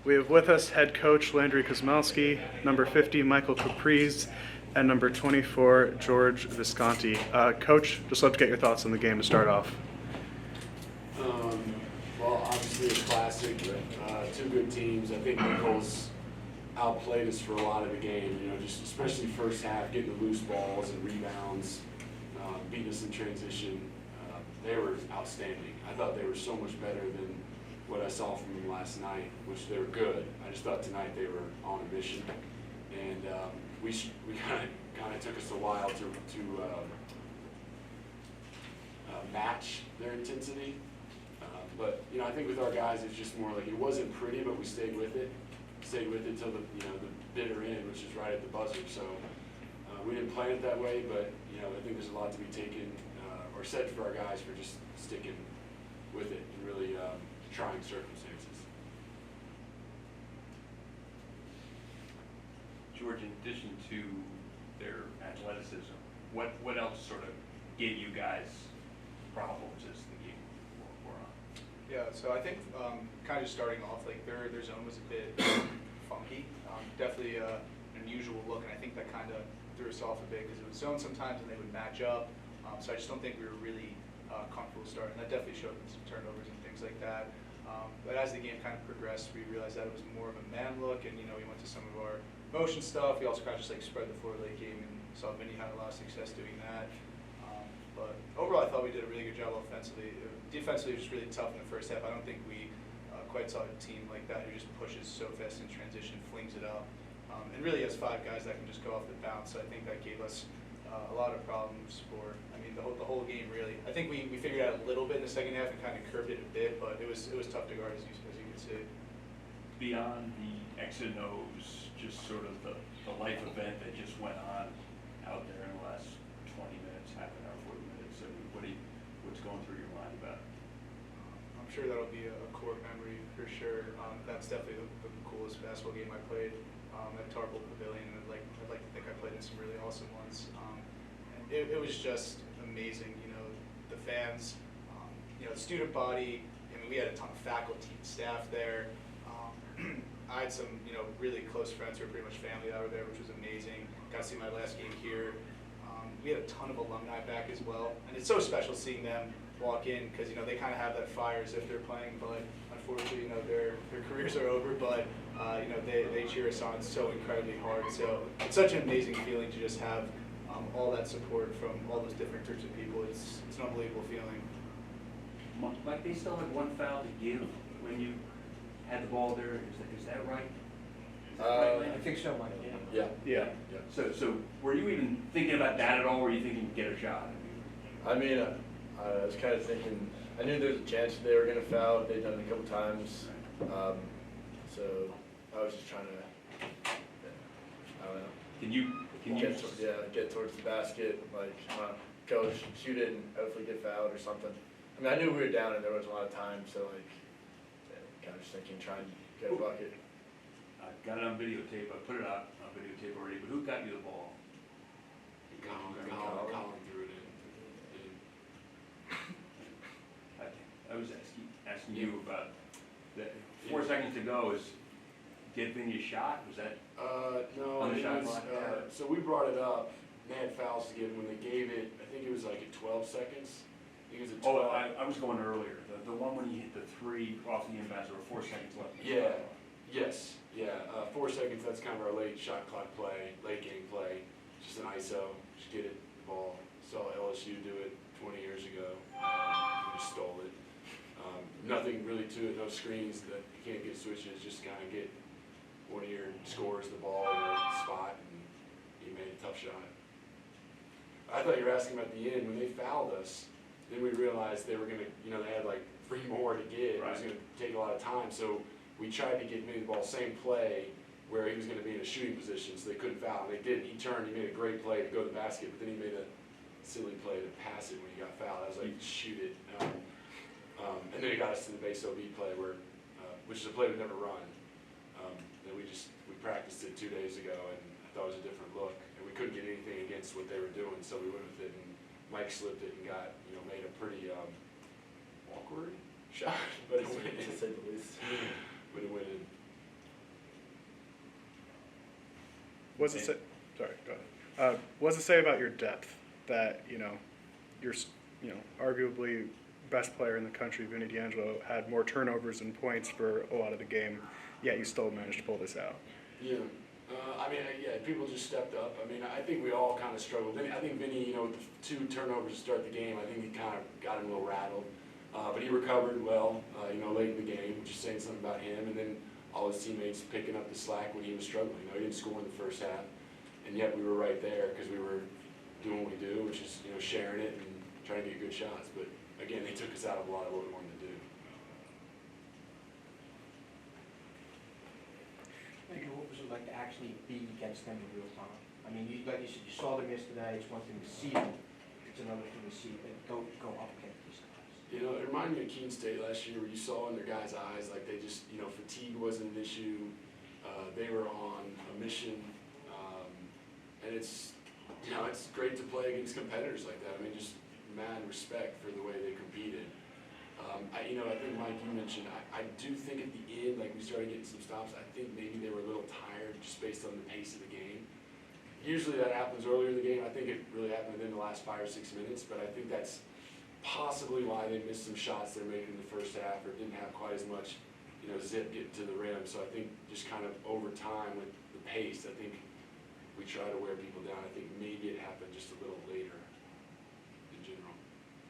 We have with us head coach Landry Kosmowski, number 50 Michael Capriz, and number 24 George Visconti. Coach, just love to get your thoughts on the game to start off. Well, obviously a classic, two good teams. I think Nichols outplayed us for a lot of the game, just especially first half, getting the loose balls and rebounds, beating us in transition. They were outstanding. I thought they were so much better than what I saw from them last night, which they were good. I just thought tonight they were on a mission, and we kind of took us a while to match their intensity. But I think with our guys, it's just more like it wasn't pretty, but we stayed with it till the bitter end, which is right at the buzzer. So we didn't plan it that way, but I think there's a lot to be taken or said for our guys for just sticking with it in really trying circumstances. George, in addition to their athleticism, what else sort of gave you guys problems as the game wore on? Yeah, so I think kind of just starting off, like their zone was a bit funky, definitely an unusual look, and I think that kind of threw us off a bit because it was zone sometimes and they would match up. So I just don't think we were really comfortable starting. That definitely showed in some turnovers and things like that. But as the game kind of progressed, we realized that it was more of a man look, and we went to some of our motion stuff. We also kind of just like spread the floor late game, and saw Vinny had a lot of success doing that. But overall, I thought we did a really good job offensively. Defensively, it was just really tough in the first half. I don't think we quite saw a team like that who just pushes so fast in transition, flings it up, and really has five guys that can just go off the bounce. So I think that gave us a lot of problems for, the whole game really. I think we figured out a little bit in the second half and kind of curbed it a bit, but it was tough to guard as you can see. Beyond the X and O's, just sort of the life event that just went on out there in the last 20 minutes, half an hour, 40 minutes. So what's going through your mind about it? I'm sure that'll be a core memory for sure. That's definitely the coolest basketball game I played at Tarple Pavilion, and I'd like to think I played in some really awesome ones. It was just amazing, the fans, the student body. We had a ton of faculty and staff there. I had some, really close friends who were pretty much family that were there, which was amazing. Got to see my last game here. We had a ton of alumni back as well, and it's so special seeing them walk in because they kind of have that fire as if they're playing, but unfortunately, their careers are over. But they cheer us on so incredibly hard. So it's such an amazing feeling to just have all that support from all those different groups of people. It's an unbelievable feeling. Mike, they still had one foul to give when you had the ball there. Is that right? I think so, Mike. Yeah. So were you even thinking about that at all? Or were you thinking get a shot? I was kind of thinking, I knew there was a chance they were going to foul. They'd done it a couple times. So I was just trying to, I don't know. Can you get towards the basket, come on, coach, shoot it and hopefully get fouled or something. I knew we were down and there was a lot of time, so kind of just thinking, try and get a bucket. I got it on videotape. I put it out on videotape already. But who got you the ball? Colin threw it in. I was asking you about that. 4 seconds to go. Get Vinny a shot? Was that? No. On the shot clock? So we brought it up. They had fouls to give, and when they gave it, I think it was like at 12 seconds. I think it was at 12. Oh, I was going earlier. The one when you hit the 3 off the inbounds, there were 4 seconds left. Yeah. Yes. Yeah. 4 seconds. That's kind of our late shot clock play, late game play. Just an ISO. Just get it, the ball. Saw LSU do it 20 years ago. We just stole it. Nothing really to it. No screens. That you can't get switches. Just kind of get one of your scores the ball in a spot, and he made a tough shot. I thought you were asking about the end. When they fouled us, then we realized they were going to, they had like 3 more to get. Right. It was going to take a lot of time. So we tried to get Vinny the ball, same play, where he was going to be in a shooting position, so they couldn't foul. And they didn't. He turned, he made a great play to go to the basket, but then he made a silly play to pass it when he got fouled. I was like, shoot it. And then he got us to the base OB play, which is a play we've never run. And we practiced it 2 days ago, and I thought it was a different look. And we couldn't get anything against what they were doing, so we went with it. And Mike slipped it and got, made a pretty awkward shot, but it went in. To say the least. But it went in. what does it say? Sorry, go ahead. What does it say about your depth that you're arguably best player in the country, Vinny D'Angelo, had more turnovers and points for a lot of the game, yet you still managed to pull this out? Yeah. People just stepped up. I mean, I think we all kind of struggled. I think Vinny, with the 2 turnovers to start the game, I think he kind of got him a little rattled. But he recovered well, late in the game, which is saying something about him. And then all his teammates picking up the slack when he was struggling. He didn't score in the first half, and yet we were right there because we were doing what we do, which is sharing it and trying to get good shots. But again, they took us out of a lot of what we wanted to do. What was it like to actually be against them in real time? I mean, like you said, you saw them yesterday. It's one thing to see them; it's another thing to see them go up against these guys. It reminded me of Keene State last year, where you saw in their guys' eyes like they just, fatigue wasn't an issue. They were on a mission, and it's great to play against competitors like that. I mean, just mad respect for the way they competed. I think, Mike, you mentioned, I do think at the end, like we started getting some stops, I think maybe they were a little tired just based on the pace of the game. Usually that happens earlier in the game. I think it really happened within the last 5 or 6 minutes, but I think that's possibly why they missed some shots they're making in the first half or didn't have quite as much, zip getting to the rim. So I think just kind of over time with the pace, I think we try to wear people down. I think maybe it happened just a little later in general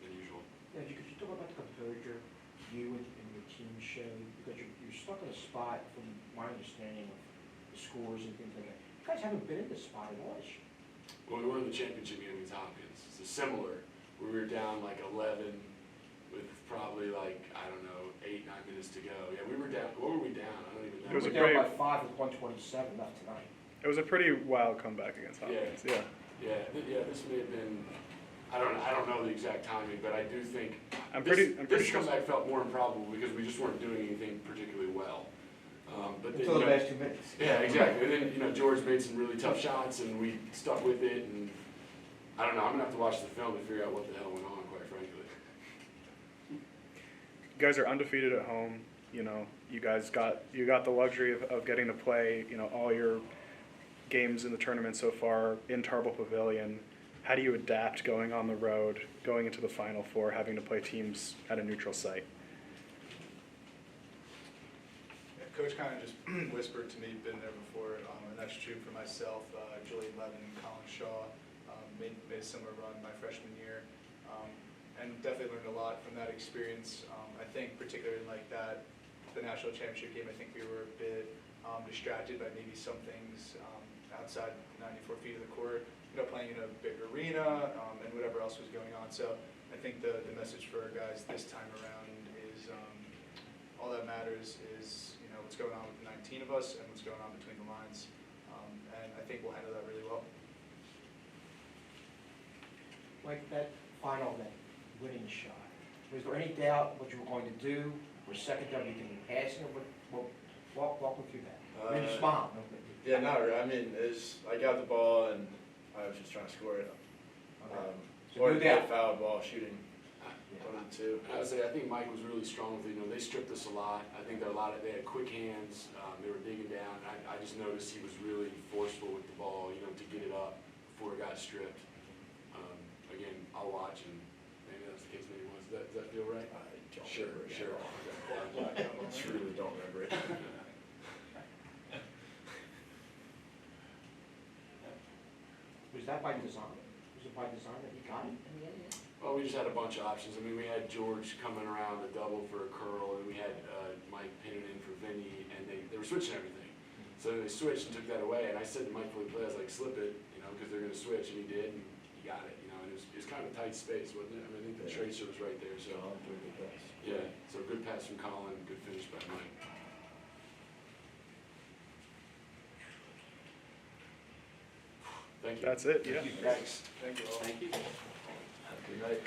than usual. Yeah, could you talk about the composure you and your team showed? Because you're stuck in a spot, from my understanding of the scores and things like that. You guys haven't been in this spot at all this year. Well, we were in the championship game against Hopkins. So similar, where we were down like 11 with probably 8, 9 minutes to go. Yeah, we were down. What were we down? I don't even know. It was We're a down pretty- by 5 with 127 left tonight. It was a pretty wild comeback against Hopkins. Yeah. This may have been. I don't know the exact timing, but I do think I'm pretty this sure. comeback felt more improbable because we just weren't doing anything particularly well. But then, Until the last 2 minutes. yeah, exactly. And then George made some really tough shots, and we stuck with it. And I don't know. I'm gonna have to watch the film to figure out what the hell went on, quite frankly. You guys are undefeated at home. You guys got the luxury of getting to play all your games in the tournament so far in Tarbell Pavilion. How do you adapt going on the road, going into the Final Four, having to play teams at a neutral site? Yeah, Coach kind of just whispered to me, been there before, and that's true for myself. Julian Levin and Colin Shaw made a similar run my freshman year, and definitely learned a lot from that experience. I think particularly like that, the national championship game, I think we were a bit distracted by maybe some things outside 94 feet of the court. Playing in a big arena and whatever else was going on. So I think the message for our guys this time around is all that matters is what's going on with the 19 of us and what's going on between the lines. And I think we'll handle that really well. Like that final that winning shot, was there any doubt what you were going to do? Or second doubt you can be passing? Or walk me through that. I mean, you smile. Yeah, not really. I mean, I got the ball and I was just trying to score it. So Or no get doubt. fouled ball shooting. One of the two. I would say I think Mike was really strong with it. They stripped us a lot. I think they had quick hands. They were digging down. I just noticed he was really forceful with the ball, to get it up before it got stripped. Again, I'll watch and maybe that's the case. Maybe it was. Does that feel right? I don't Sure. remember it. I truly don't remember it. Was that by design? Was it by design that he got it in the end? Well, we just had a bunch of options. I mean, we had George coming around a double for a curl, and we had Mike pinning in for Vinny, and they were switching everything. So then they switched and took that away, and I said to Mike before the play, I was like, slip it, because they're going to switch, and he did, and he got it, and it was kind of a tight space, wasn't it? I mean, I think the tracer was right there, so. John, pretty good pass. Yeah, so good pass from Colin, good finish by Mike. Thank you. That's it. Yeah. Thanks. Thank you all. Thank you. Have a good night.